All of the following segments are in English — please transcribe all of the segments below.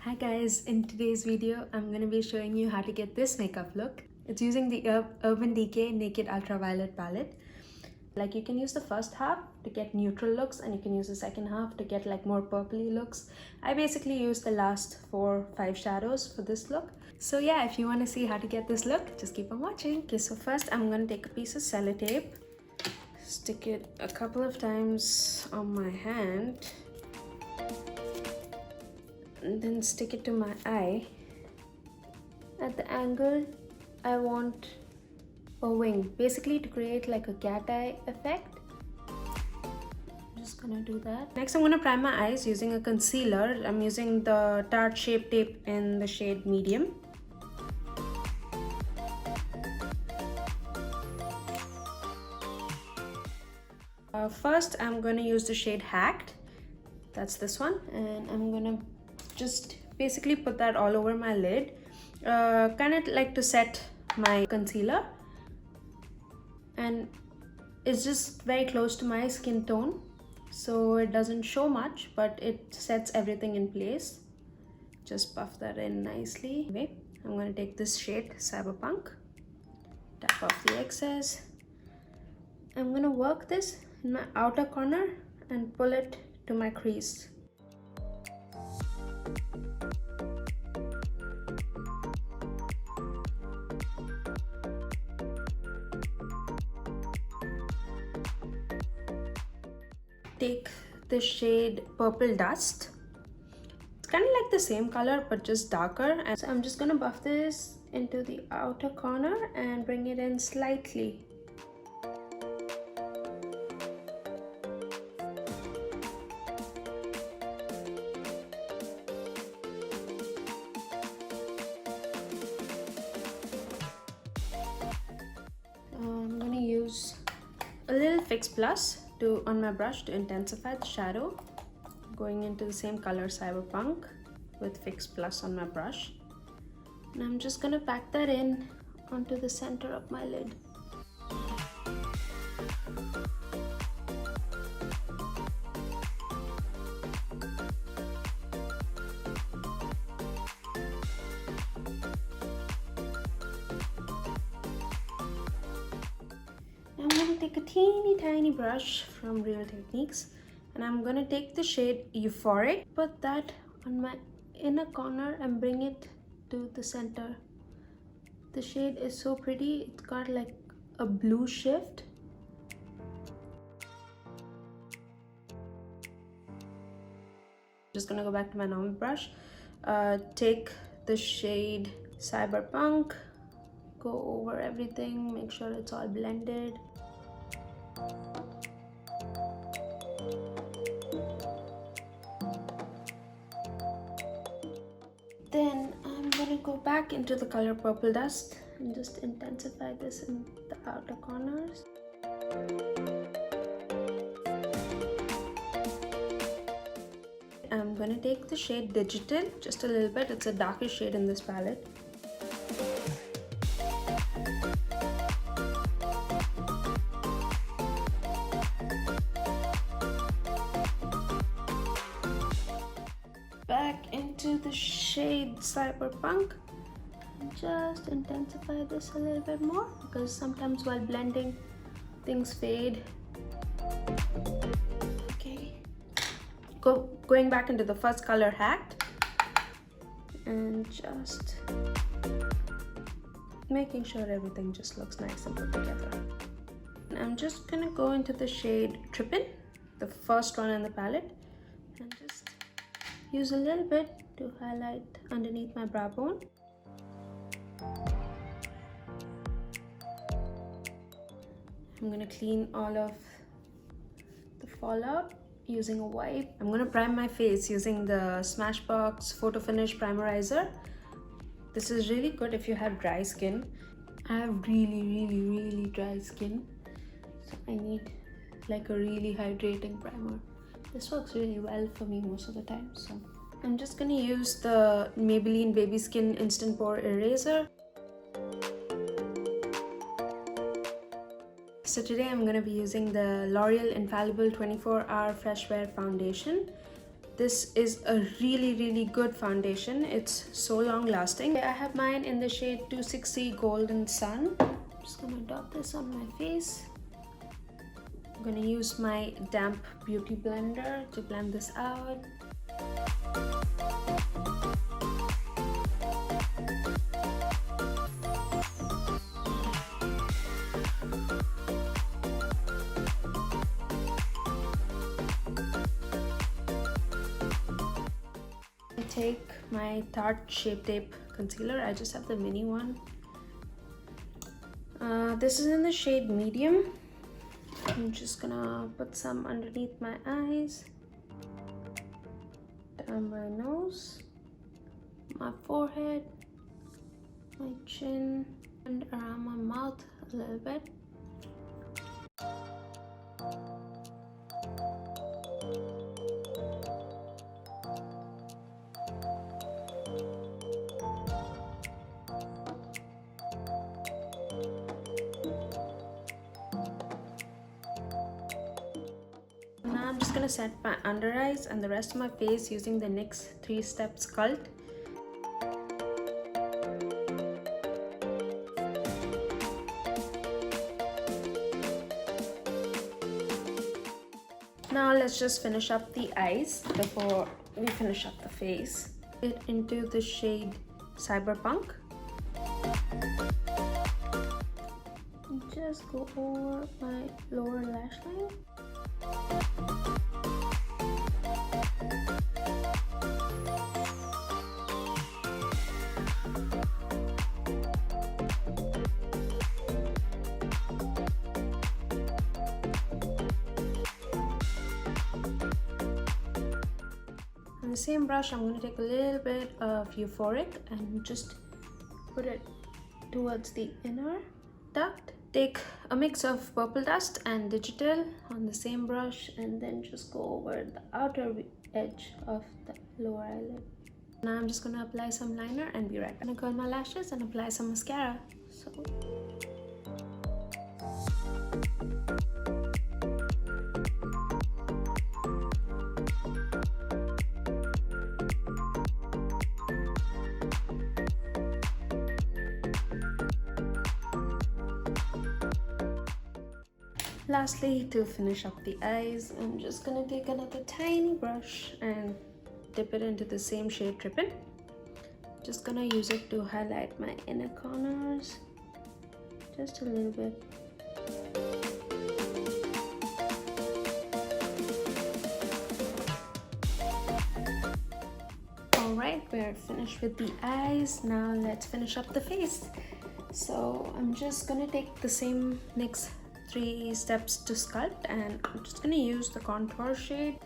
Hi guys, in today's video I'm going to be showing you how to get this makeup look. It's using the Urban Decay Naked Ultraviolet palette. Like you can use the first half to get neutral looks and you can use the second half to get like more purpley looks. I basically use the last 4-5 shadows for this look. So yeah, if you want to see how to get this look, just keep on watching. Okay, so first I'm going to take a piece of sellotape, stick it a couple of times on my hand, and then stick it to my eye. At the angle I want a wing, basically to create like a cat eye effect. I'm just gonna do that. Next I'm gonna prime my eyes using a concealer. I'm using the Tarte Shape tape in the shade medium. First I'm gonna use the shade Hacked, that's this one, and I'm gonna just basically put that all over my lid, kind of like to set my concealer, and it's just very close to my skin tone, so it doesn't show much but it sets everything in place. Just buff that in nicely. Okay, I'm going to take this shade Cyberpunk, tap off the excess. I'm going to work this in my outer corner and pull it to my crease. Take the shade Purple Dust. It's kind of like the same color but just darker, and so I'm just gonna buff this into the outer corner and bring it in slightly. I'm gonna use a little Fix Plus on my brush to intensify the shadow, going into the same color Cyberpunk with Fix Plus on my brush, and I'm just gonna pack that in onto the center of my lid. I'm going to take a teeny tiny brush from Real Techniques and I'm going to take the shade Euphoric, put that on my inner corner and bring it to the center. The shade is so pretty, it's got like a blue shift. Just going to go back to my normal brush, take the shade Cyberpunk, go over everything, make sure it's all blended. Then I'm gonna go back into the color Purple Dust and just intensify this in the outer corners. I'm gonna take the shade Digital, just a little bit, it's a darker shade in this palette. Back into the shade Cyberpunk and just intensify this a little bit more, because sometimes while blending things fade. Okay, going back into the first color Hacked and just making sure everything just looks nice and put together. And I'm just gonna go into the shade Trippin', the first one in the palette, and just use a little bit to highlight underneath my brow bone. I'm gonna clean all of the fallout using a wipe. I'm gonna prime my face using the Smashbox photofinish primerizer. This is really good if you have dry skin. I have really dry skin, so I need like a really hydrating primer. This works really well for me most of the time. So I'm just gonna use the Maybelline Baby Skin Instant Pore Eraser. So today I'm gonna be using the Loreal Infallible 24-Hour Fresh Wear Foundation. This is a really good foundation. It's so long lasting. I have mine in the shade 260 Golden Sun. I'm just gonna dot this on my face. I'm gonna use my damp beauty blender to blend this out. Take my Tarte Shape Tape concealer. I just have the mini one. This is in the shade medium. I'm just gonna put some underneath my eyes, down my nose, my forehead, my chin, and around my mouth a little bit. Now I'm just gonna set my under eyes and the rest of my face using the NYX 3-step sculpt. Now let's just finish up the eyes before we finish up the face. Get into the shade Cyberpunk. Just go over my lower lash line. On the same brush, I'm going to take a little bit of Euphoric and just put it towards the inner duct. Take a mix of purple dust and digital on the same brush and then just go over the outer edge of the lower eyelid. Now I'm just going to apply some liner and be right back. I'm going to curl my lashes and apply some mascara. Lastly, to finish up the eyes, I'm just gonna take another tiny brush and dip it into the same shade Trippin'. Just gonna use it to highlight my inner corners just a little bit. Alright, we're finished with the eyes. Now let's finish up the face. So I'm just gonna take the same NYX 3 steps to sculpt and I'm just going to use the contour shade.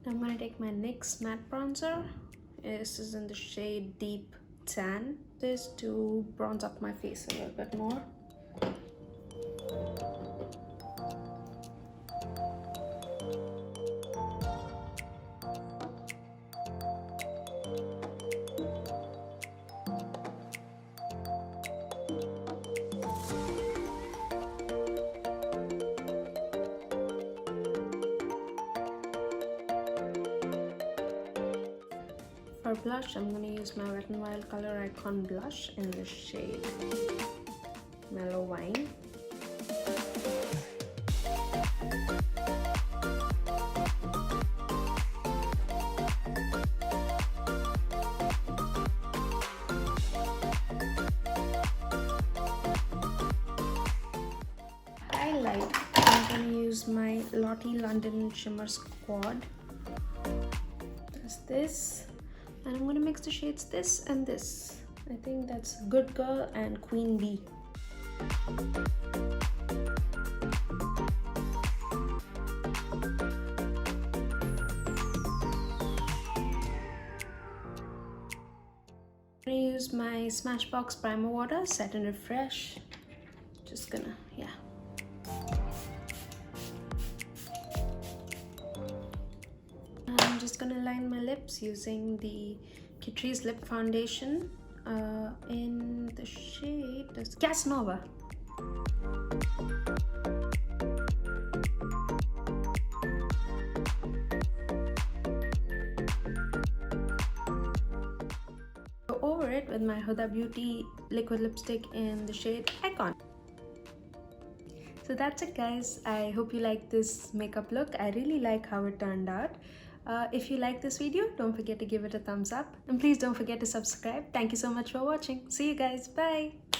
I'm going to take my NYX matte bronzer. This is in the shade Deep Tan. This to bronze up my face a little bit more. For blush, I'm going to use my Wet n Wild Color Icon blush in the shade Mellow Wine. Highlight, I'm going to use my Lottie London Shimmer Squad. There's this. And I'm going to mix the shades this and this. I think that's Good Girl and Queen Bee. use my Smashbox primer water, Set and Refresh. Just gonna, yeah. I'm just gonna line my lips using the Catrice Lip Foundation in the shade Casanova. Go over it with my Huda Beauty liquid lipstick in the shade Icon. So that's it, guys. I hope you like this makeup look. I really like how it turned out. If you like this video, don't forget to give it a thumbs up, and please don't forget to subscribe. Thank you so much for watching. See you guys. Bye.